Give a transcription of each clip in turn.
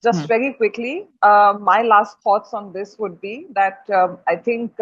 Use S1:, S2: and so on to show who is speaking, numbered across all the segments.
S1: Just very quickly, my last thoughts on this would be that I think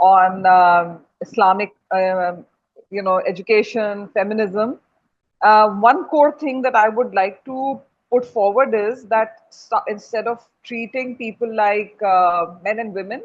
S1: on Islamic, education, feminism. One core thing that I would like to put forward is that instead of treating people like men and women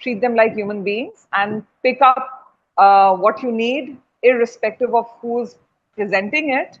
S1: treat them like human beings and pick up what you need irrespective of who's presenting it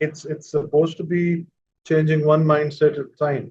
S2: it's supposed to be changing one mindset at a time.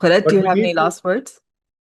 S3: Khaled,
S2: But
S3: do you
S2: we
S3: have any
S2: need to-
S3: last words?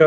S3: So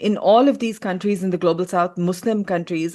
S3: in all of these countries in the global south, Muslim countries,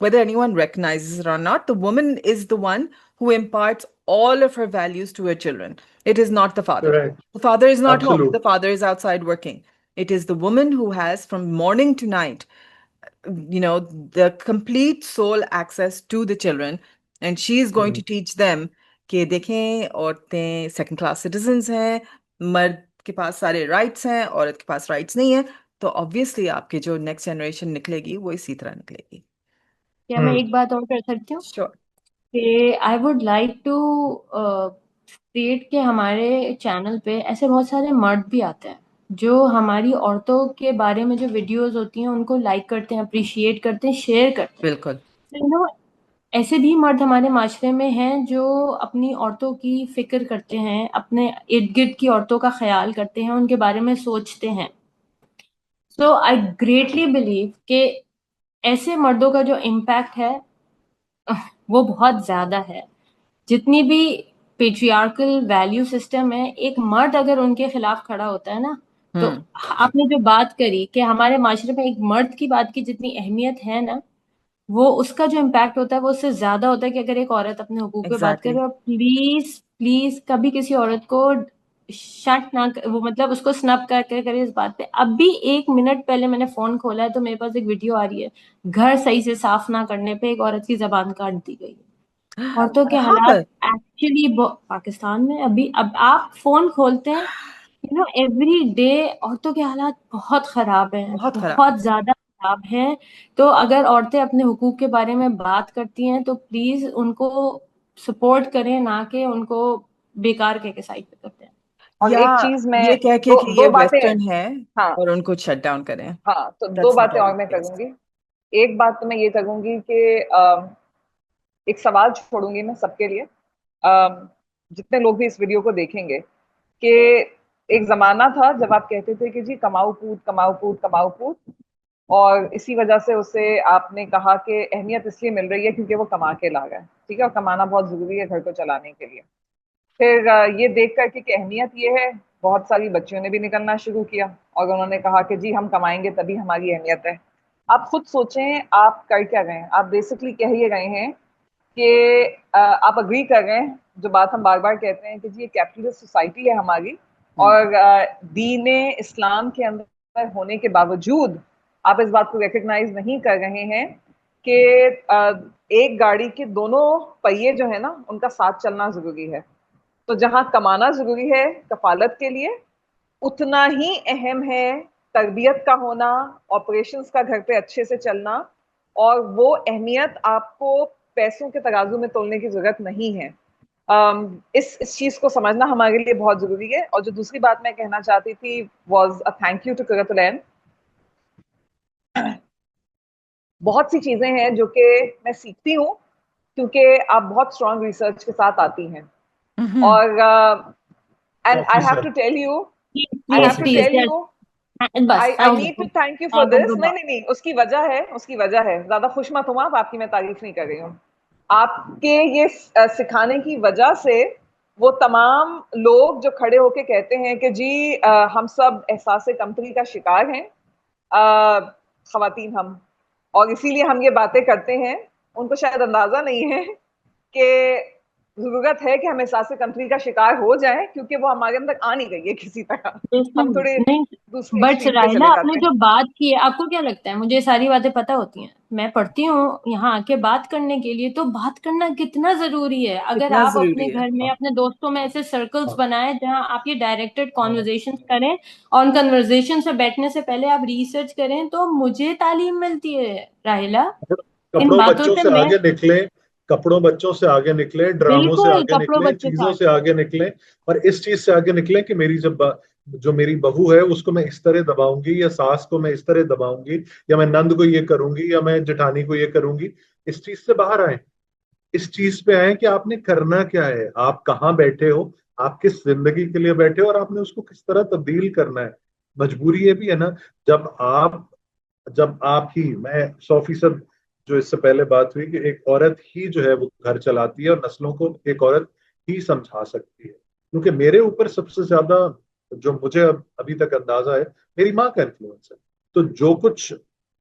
S3: whether anyone recognizes it or not, the woman is the one who imparts all of her values to her children. It is not the father.
S2: Correct.
S3: The father is not home.
S2: Absolute.
S3: The father is outside working. It is the woman who has, from morning to night, the complete sole access to the children, and she is going to teach them کہ دیکھیں عورتیں second class citizens ہیں, مرد کے پاس سارے rights ہیں, عورت کے پاس رائٹس نہیں ہیں. تو آبویسلی آپ کی جو نیکسٹ جنریشن نکلے گی وہ اسی طرح نکلے گی.
S4: کیا میں ایک بات اور کر سکتی ہوں
S3: Sure.
S4: کہ I would like to state کہ ہمارے چینل پہ ایسے بہت سارے مرد بھی آتے ہیں جو ہماری عورتوں کے بارے میں جو ویڈیوز ہوتی ہیں ان کو لائک کرتے ہیں, اپریشیٹ کرتے ہیں, شیئر کرتے ہیں.
S3: بالکل.
S4: ایسے بھی مرد ہمارے معاشرے میں ہیں جو اپنی عورتوں کی فکر کرتے ہیں, اپنے ارد گرد کی عورتوں کا خیال کرتے ہیں, ان کے بارے میں سوچتے ہیں. سو آئی گریٹلی بلیو کہ ایسے مردوں کا جو امپیکٹ ہے وہ بہت زیادہ ہے. جتنی بھی پیٹریارکل ویلیو سسٹم ہے, ایک مرد اگر ان کے خلاف کھڑا ہوتا ہے نا, تو آپ نے جو بات کری کہ ہمارے معاشرے میں ایک مرد کی بات کی جتنی اہمیت ہے نا, وہ اس کا جو امپیکٹ ہوتا ہے وہ اس سے زیادہ ہوتا ہے کہ اگر ایک عورت اپنے حقوق پہ بات کرے. اور پلیز پلیز کبھی کسی عورت کو شٹ نہ وہ مطلب اس کو سنپ کر کے کرے اس بات پہ. اب بھی 1 منٹ پہلے میں نے فون کھولا ہے تو میرے پاس ایک ویڈیو آ رہی ہے, گھر صحیح سے صاف نہ کرنے پہ ایک عورت کی زبان کاٹ دی گئی. عورتوں کے حالات ایکچولی پاکستان میں ابھی, اب آپ فون کھولتے ہیں ایوری ڈے عورتوں کے حالات بہت خراب ہیں, بہت زیادہ خراب ہیں. تو اگر عورتیں اپنے حقوق کے بارے میں بات کرتی ہیں تو پلیز ان کو سپورٹ کریں, نہ کہ ان کو بیکار کہہ کے سائڈ پہ کرتے ہیں.
S1: اور ایک چیز میں
S3: یہ کہہ کے کہ
S1: دو
S3: یہ
S1: باتیں,
S3: ویسٹرن ہے
S1: ہاں,
S3: اور ان کو شٹ ڈاؤن کریں.
S1: ہاں, تو 2 باتیں اور میں کروں گی. ایک بات تو میں یہ کروں گی کہ ایک سوال چھوڑوں گی میں سب کے لیے, جتنے لوگ بھی اس ویڈیو کو دیکھیں گے, کہ ایک زمانہ تھا جب آپ کہتے تھے کہ جی کماؤ پوت کماؤ پوت کماؤ پوت, اور اسی وجہ سے اسے آپ نے کہا کہ اہمیت اس لیے مل رہی ہے کیونکہ وہ کما کے لا گئے. ٹھیک ہے, اور کمانا بہت ضروری ہے گھر کو چلانے کے لیے. پھر یہ دیکھ کر کے کہ اہمیت یہ ہے, بہت ساری بچیوں نے بھی نکلنا شروع کیا اور انہوں نے کہا کہ جی ہم کمائیں گے تبھی ہماری اہمیت ہے. آپ خود سوچیں آپ کر کیا گئے ہیں. آپ بیسکلی کہہ یہ گئے ہیں کہ آپ اگری کر رہے ہیں جو بات ہم بار بار کہتے ہیں کہ جی یہ کیپٹلسٹ سوسائٹی ہے ہماری, اور دین اسلام کے اندر ہونے کے باوجود آپ اس بات کو ریکگنائز نہیں کر رہے ہیں کہ ایک گاڑی کے دونوں پہیے جو ہے نا ان کا ساتھ چلنا ضروری ہے. تو جہاں کمانا ضروری ہے کفالت کے لیے, اتنا ہی اہم ہے تربیت کا ہونا, آپریشنز کا گھر پہ اچھے سے چلنا, اور وہ اہمیت آپ کو پیسوں کے ترازو میں تولنے کی ضرورت نہیں ہے. اس چیز کو سمجھنا ہمارے لیے بہت ضروری ہے. اور جو دوسری بات میں کہنا چاہتی تھی was a thank you to Qurratul Ain. بہت سی چیزیں ہیں جو کہ میں سیکھتی ہوں کیونکہ آپ بہت اسٹرانگ ریسرچ کے ساتھ آتی ہیں, اور and I have to tell you, I have to tell you, I need to thank you for this. نہیں, اس کی وجہ ہے, زیادہ خوش مت ہوں آپ کی میں تعریف نہیں کر رہی ہوں. آپ کے یہ سکھانے کی وجہ سے وہ تمام لوگ جو کھڑے ہو کے کہتے ہیں کہ جی ہم سب احساس کمتری کا شکار ہیں, خواتین ہم, اور اسی لیے ہم یہ باتیں کرتے ہیں, ان کو شاید اندازہ نہیں ہے کہ ضرورت ہے کہ ہم احساس کمتری کا شکار ہو جائیں کیونکہ وہ ہمارے اندر آ نہیں گئی ہے کسی طرح. ہم تھوڑے دوسری
S4: بٹ
S1: ایکسٹریم پہ
S4: رائلا
S1: چلے
S4: آپ نے
S1: جاتے
S4: جو
S1: ہیں.
S4: بات کی ہے, آپ کو کیا لگتا ہے مجھے یہ ساری باتیں پتہ ہوتی ہیں, میں پڑھتی ہوں یہاں آ کے بات کرنے کے لیے, تو بات کرنا کتنا ضروری ہے. اگر آپ اپنے گھر میں اپنے دوستوں میں ایسے سرکلز بنائیں جہاں آپ یہ ڈائریکٹڈ کانورزیشنز کریں, اور ان کنورزیشن سے بیٹھنے سے پہلے آپ ریسرچ کریں, تو مجھے تعلیم ملتی ہے راہیلا. ان باتوں سے میں
S2: کپڑوں بچوں سے آگے نکلے, ڈراموں سے
S4: بالکل
S2: آگے
S4: کپڑوں
S2: نکلے,
S4: بچوں
S2: چیزوں سے آگے نکلے, اور اس چیز سے آگے نکلے کہ میری جو میری بہو ہے اس کو میں اس طرح دباؤں گی, یا ساس کو میں اس طرح دباؤں گی, یا میں نند کو یہ کروں گی, یا میں جٹھانی کو یہ کروں گی. اس چیز سے باہر آئیں, اس چیز پہ آئیں کہ آپ نے کرنا کیا ہے, آپ کہاں بیٹھے ہو, آپ کس زندگی کے لیے بیٹھے ہو, اور آپ نے اس کو کس طرح تبدیل کرنا ہے. مجبوری یہ بھی ہے نا, جب آپ ہی, میں 100% جو اس سے پہلے بات ہوئی کہ ایک عورت ہی جو ہے وہ گھر چلاتی ہے, اور نسلوں کو ایک عورت ہی سمجھا سکتی ہے. کیونکہ میرے اوپر سب سے زیادہ جو مجھے ابھی تک اندازہ ہے میری ماں کا انفلوئنس ہے. تو جو کچھ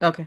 S3: Okay.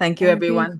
S3: Thank you, everyone.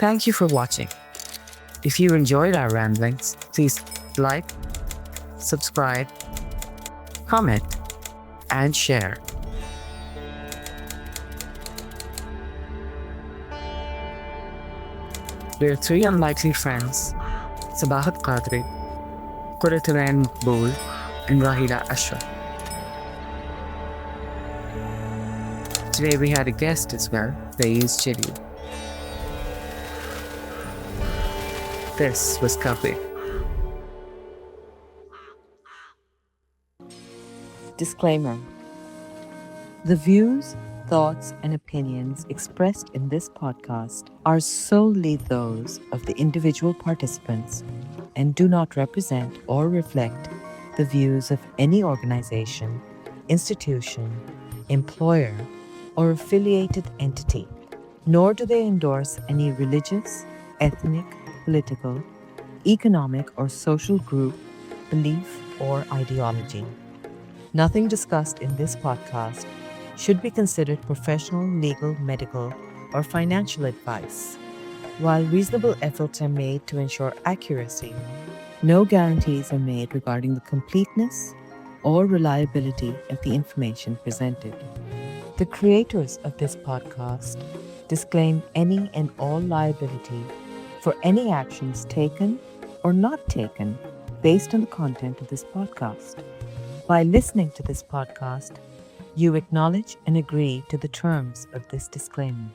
S5: Thank you for watching. If you enjoyed our ramblings, please like, subscribe, comment, and share. We're three unlikely friends, Sabahat Qadri, Qurraturan Maqbool, and Rahila Ashraf. Today we had a guest as well, Faiz Chidi. This was Kabir.
S6: Disclaimer. The views, thoughts, and opinions expressed in this podcast are solely those of the individual participants and do not represent or reflect the views of any organization, institution, employer, or affiliated entity, nor do they endorse any religious, ethnic, political, economic, or social group, belief, or ideology. Nothing discussed in this podcast should be considered professional, legal, medical, or financial advice. While reasonable efforts are made to ensure accuracy, no guarantees are made regarding the completeness or reliability of the information presented. The creators of this podcast disclaim any and all liability for any actions taken or not taken based on the content of this podcast. By listening to this podcast, you acknowledge and agree to the terms of this disclaimer.